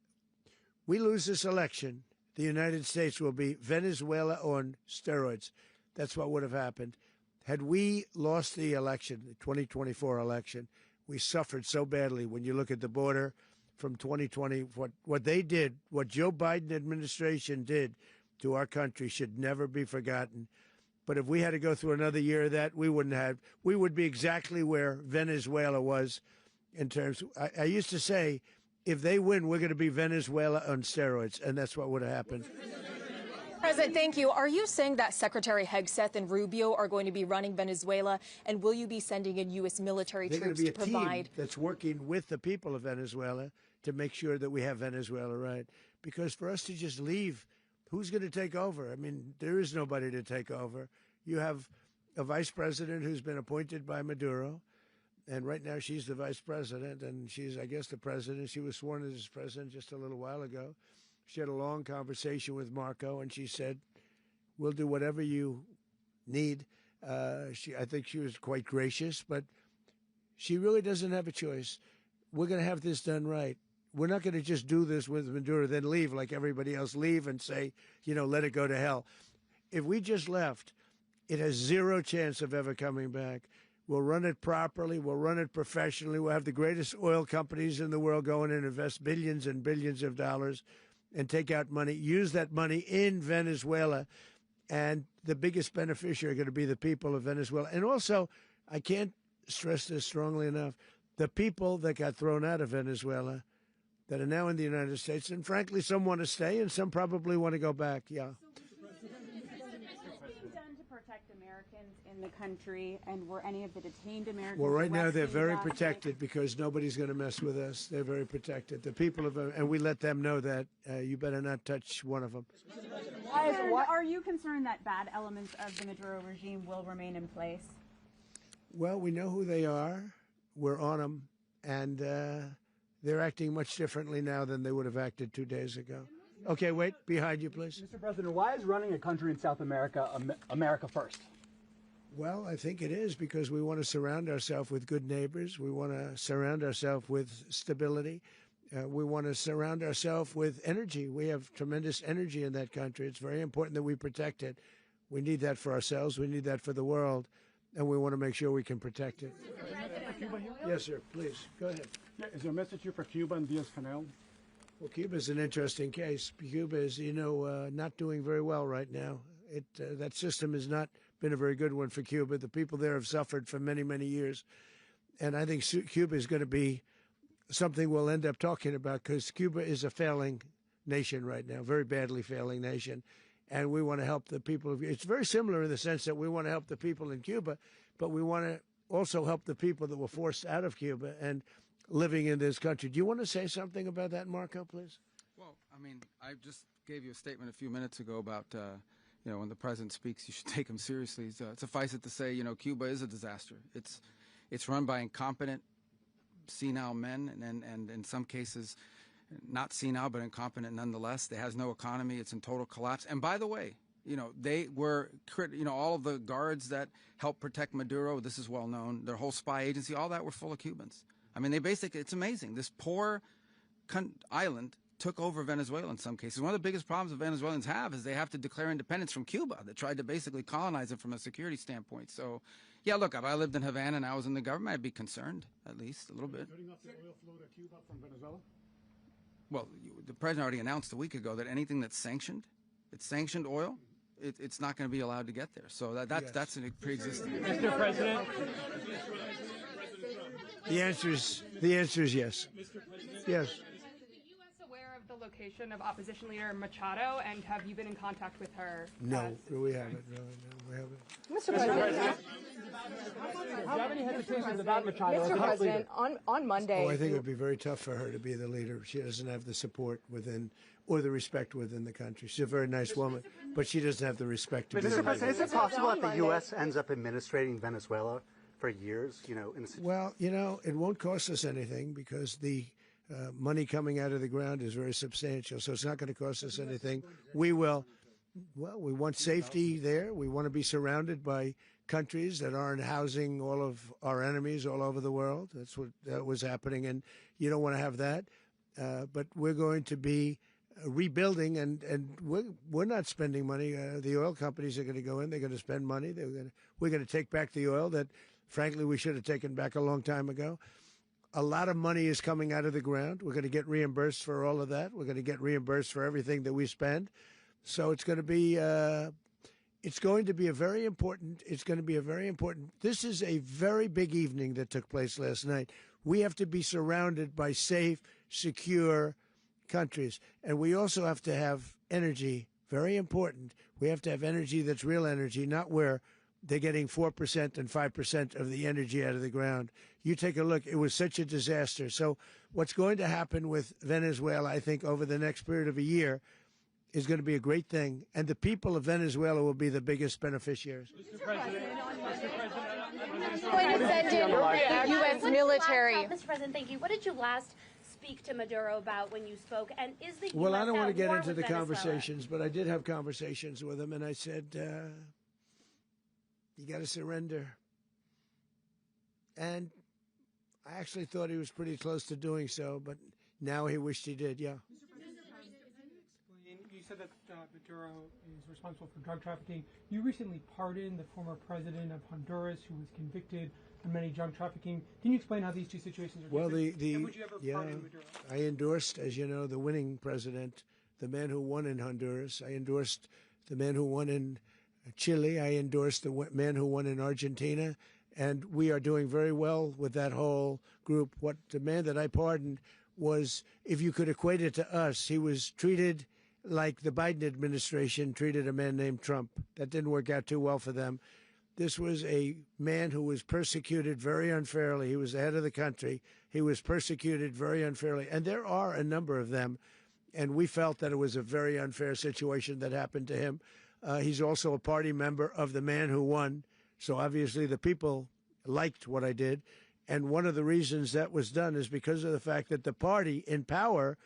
we lose this election, the United States will be Venezuela on steroids. That's what would have happened. Had we lost the election, the 2024 election, we suffered so badly. When you look at the border from 2020, what they did, what Joe Biden administration did to our country should never be forgotten. But if we had to go through another year of that, we would be exactly where Venezuela was in terms. I used to say, if they win, we're going to be Venezuela on steroids, and that's what would have happened. President, thank you. Are you saying that Secretary Hegseth and Rubio are going to be running Venezuela, and will you be sending in U.S. military troops to provide? They're going to be a team that's working with the people of Venezuela to make sure that we have Venezuela right. Because for us to just leave, who's going to take over? I mean, there is nobody to take over. You have a vice president who's been appointed by Maduro. And right now she's the vice president, and she's, I guess, the president. She was sworn in as president just a little while ago. She had a long conversation with Marco, and she said, we'll do whatever you need. I think she was quite gracious, but she really doesn't have a choice. We're going to have this done right. We're not going to just do this with Maduro, then leave like everybody else, leave and say, let it go to hell. If we just left, it has zero chance of ever coming back. We'll run it properly. We'll run it professionally. We'll have the greatest oil companies in the world go in and invest billions and billions of dollars and take out money, use that money in Venezuela. And the biggest beneficiary are going to be the people of Venezuela. And also, I can't stress this strongly enough, the people that got thrown out of Venezuela that are now in the United States. And frankly, some want to stay and some probably want to go back. Yeah. In the country, and were any of the detained Americans? Well, right now they're very protected because nobody's going to mess with us. They're very protected. The people of, and we let them know that you better not touch one of them. Are you concerned that bad elements of the Maduro regime will remain in place? Well, we know who they are. We're on them, and they're acting much differently now than they would have acted 2 days ago. Okay, wait, behind you, please. Mr. President, why is running a country in South America America first? Well, I think it is because we want to surround ourselves with good neighbors. We want to surround ourselves with stability. We want to surround ourselves with energy. We have tremendous energy in that country. It's very important that we protect it. We need that for ourselves. We need that for the world. And we want to make sure we can protect it. Yes, sir. Please, go ahead. Yeah, is there a message here for Cuba and Diaz-Canel? Well, Cuba is an interesting case. Cuba is, not doing very well right now. That system has not been a very good one for Cuba. The people there have suffered for many, many years. And I think Cuba is going to be something we'll end up talking about because Cuba is a failing nation right now, very badly failing nation. And we want to help the people. It's very similar in the sense that we want to help the people in Cuba, but we want to also help the people that were forced out of Cuba and living in this country. Do you want to say something about that, Marco, please? Well, I mean, I just gave you a statement a few minutes ago about when the president speaks, you should take him seriously. Suffice it to say, Cuba is a disaster. It's run by incompetent, senile men, and in some cases, not senile, but incompetent nonetheless. It has no economy. It's in total collapse. And by the way, they were, all of the guards that helped protect Maduro, this is well known, their whole spy agency, all that were full of Cubans. I mean, it's amazing. This poor island took over Venezuela in some cases. One of the biggest problems that Venezuelans have is they have to declare independence from Cuba that tried to basically colonize it from a security standpoint. So, yeah, look, if I lived in Havana and I was in the government, I'd be concerned, at least a little bit. Cutting off the oil flow to Cuba from Venezuela? Well, the president already announced a week ago that anything that's sanctioned, it's sanctioned oil, it's not going to be allowed to get there. So that's a pre-existing. Mr. President. The answer is yes. Is Yes. the U.S. aware of the location of opposition leader Machado, and have you been in contact with her? No, we haven't. No, we haven't. Mr. President. Do you have any hesitations about Machado? Mr. President, on Monday. Oh, I think it would be very tough for her to be the leader. She doesn't have the support within or the respect within the country. She's a very nice woman, but she doesn't have the respect to be the leader. Mr. President, is it possible that the U.S. ends up administrating Venezuela for years? Well, it won't cost us anything because the money coming out of the ground is very substantial. So it's not going to cost us anything. We will. Well, we want safety there. We want to be surrounded by countries that aren't housing all of our enemies all over the world. That's what was happening, and you don't want to have that. But we're going to be rebuilding, and we're not spending money. The oil companies are going to go in. They're going to spend money. We're going to take back the oil that, frankly, we should have taken back a long time ago. A lot of money is coming out of the ground. We're going to get reimbursed for all of that. We're going to get reimbursed for everything that we spend. So it's going to be a very important. This is a very big evening that took place last night. We have to be surrounded by safe, secure countries, and we also have to have energy. Very important. We have to have energy that's real energy, not where they're getting 4% and 5% of the energy out of the ground. You take a look. It was such a disaster. So what's going to happen with Venezuela, I think, over the next period of a year is going to be a great thing, and the people of Venezuela will be the biggest beneficiaries. Mr. President. Going to send in the U.S. military. Mr. President, thank you. What did you last speak to Maduro about when you spoke? And is the U.S. Well, I don't want to get at war into with the Venezuela? conversations, but I did have conversations with him, and I said, you got to surrender. And I actually thought he was pretty close to doing so, but now he wished he did, yeah. You said that Maduro is responsible for drug trafficking. You recently pardoned the former president of Honduras, who was convicted of many drug trafficking. Can you explain how these two situations are different? And would you ever pardon Maduro? I endorsed, as you know, the winning president, the man who won in Honduras. I endorsed the man who won in Chile. I endorsed the man who won in Argentina. And we are doing very well with that whole group. What the man that I pardoned was, if you could equate it to us, he was treated like the Biden administration treated a man named Trump. That didn't work out too well for them. This was a man who was persecuted very unfairly. He was the head of the country. He was persecuted very unfairly. And there are a number of them. And we felt that it was a very unfair situation that happened to him. He's also a party member of the man who won. So obviously the people liked what I did. And one of the reasons that was done is because of the fact that the party in power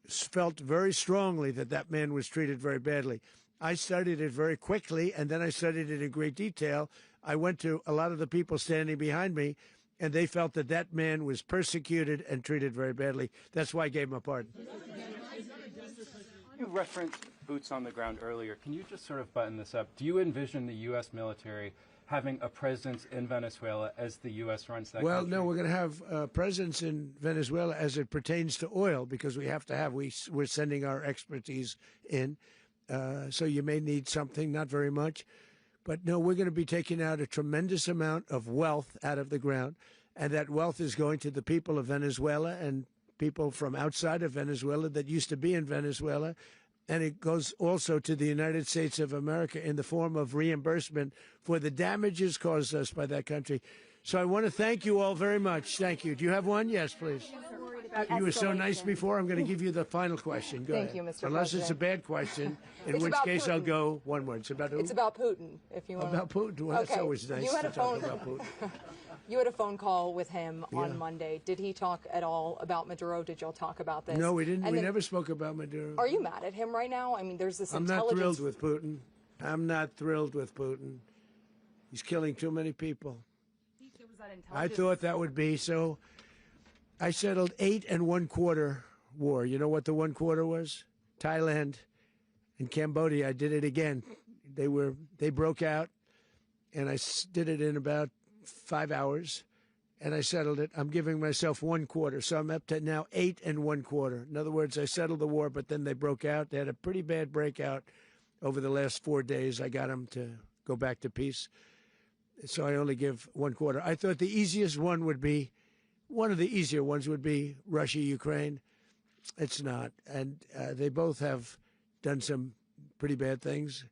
felt very strongly that that man was treated very badly. I studied it very quickly, and then I studied it in great detail. I went to a lot of the people standing behind me, and they felt that that man was persecuted and treated very badly. That's why I gave him a pardon. You referenced boots on the ground earlier. Can you just sort of button this up? Do you envision the U.S. military having a presence in Venezuela as the U.S. runs that country? No, we're going to have a presence in Venezuela as it pertains to oil, because we have to have, we're sending our expertise in. So you may need something, not very much. But no, we're going to be taking out a tremendous amount of wealth out of the ground. And that wealth is going to the people of Venezuela and people from outside of Venezuela that used to be in Venezuela. And it goes also to the United States of America in the form of reimbursement for the damages caused us by that country. So I want to thank you all very much. Thank you. Do you have one? Yes, please. You were so nice before. I'm going to give you the final question. Go ahead. You, Mr. Unless President. it's a bad question, in which case I'll go one word. It's about who? It's about Putin, if you want. About Putin? Well, that's always nice to talk about Putin. You had a phone call with him on Monday. Did he talk at all about Maduro? Did y'all talk about this? No, we didn't. We never spoke about Maduro. Are you mad at him right now? I mean, there's this I'm not thrilled with Putin. I'm not thrilled with Putin. He's killing too many people. I thought that would be so. I settled 8 1/4 war. You know what the 1 quarter was? Thailand and Cambodia. I did it again. They broke out, and I did it in about 5 hours, and I settled it. I'm giving myself 1 quarter, so I'm up to now 8 1 quarter. In other words, I settled the war, but then they broke out. They had a pretty bad breakout over the last 4 days. I got them to go back to peace, so I only give 1 quarter. I thought the easiest one would be, one of the easier ones would be Russia, Ukraine. It's not, and they both have done some pretty bad things.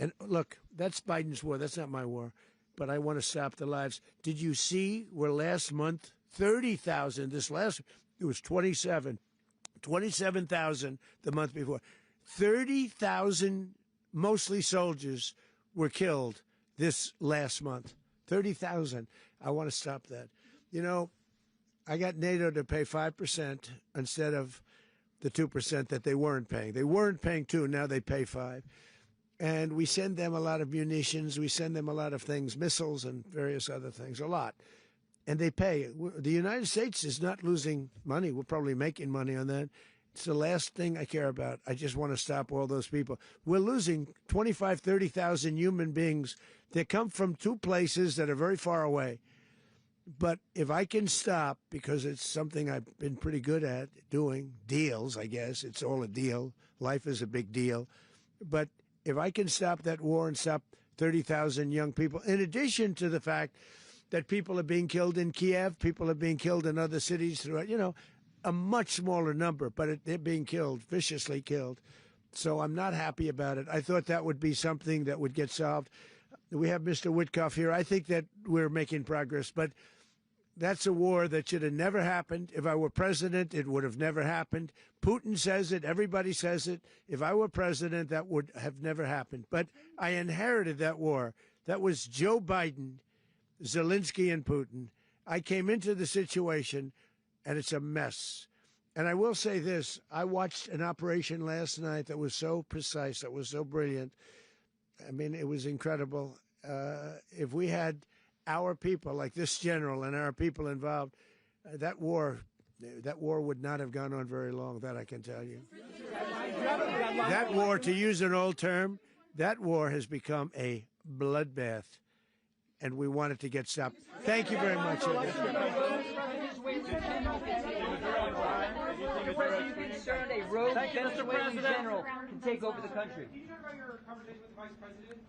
And look, that's Biden's war. That's not my war. But I want to stop the lives. Did you see where last month, 30,000, it was 27,000 the month before. 30,000, mostly soldiers, were killed this last month. 30,000. I want to stop that. You know, I got NATO to pay 5% instead of the 2% that they weren't paying. They weren't paying 2, now they pay 5. And we send them a lot of munitions. We send them a lot of things, missiles and various other things, a lot. And they pay. The United States is not losing money. We're probably making money on that. It's the last thing I care about. I just want to stop all those people. We're losing 25, 30,000 human beings that come from 2 places that are very far away. But if I can stop, because it's something I've been pretty good at doing, deals, I guess. It's all a deal. Life is a big deal. But if I can stop that war and stop 30,000 young people, in addition to the fact that people are being killed in Kiev, people are being killed in other cities throughout, a much smaller number, but they're being killed, viciously killed. So I'm not happy about it. I thought that would be something that would get solved. We have Mr. Witkoff here. I think that we're making progress, but that's a war that should have never happened. If I were president, it would have never happened. Putin says it. Everybody says it. If I were president, that would have never happened. But I inherited that war. That was Joe Biden, Zelensky, and Putin. I came into the situation, and it's a mess. And I will say this. I watched an operation last night that was so precise, that was so brilliant. I mean, it was incredible. If we had our people, like this general and our people involved, that war would not have gone on very long, that I can tell you. That war, to use an old term, that war has become a bloodbath, and we want it to get stopped. Thank you very much. Are you concerned a rogue Venezuelan general can take over the country? Can you talk about your conversation with the Vice President?